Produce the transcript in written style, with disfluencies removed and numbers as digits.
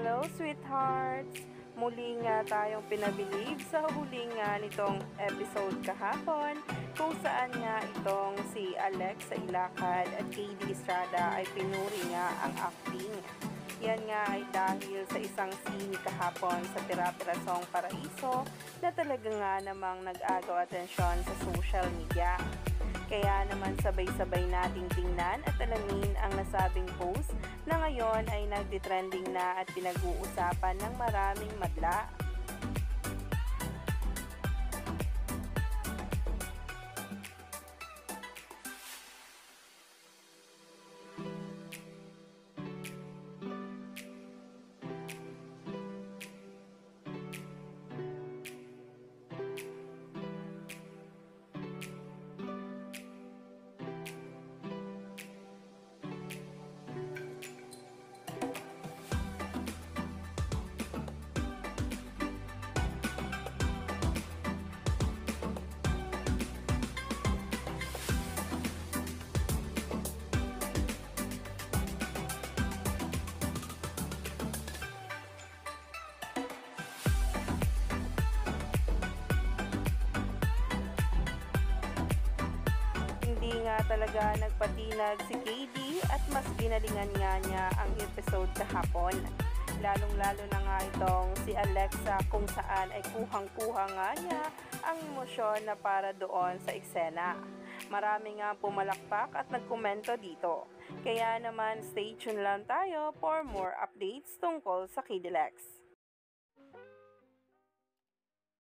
Hello, sweethearts! Muli nga tayong pinabilib sa huling nga nitong episode kahapon kung saan nga itong si Alexa Ilacad at KD Estrada ay pinuri nga ang acting. Yan nga ay dahil sa isang scene kahapon sa Tira-Tirasong Paraiso na talaga nga namang nag-agaw atensyon sa social media. Kaya naman sabay-sabay nating tingnan at alamin ang nasabing post na ngayon ay nagtitrending na at pinag-uusapan ng maraming madla. Hindi nga talaga nagpatinag si KD at mas ginalingan nga niya ang episode kahapon. Lalong-lalo na nga itong si Alexa kung saan ay kuhang-kuha nga niya ang emosyon na para doon sa eksena. Marami nga pumalakpak at nagkomento dito. Kaya naman stay tuned lang tayo for more updates tungkol sa KDLX.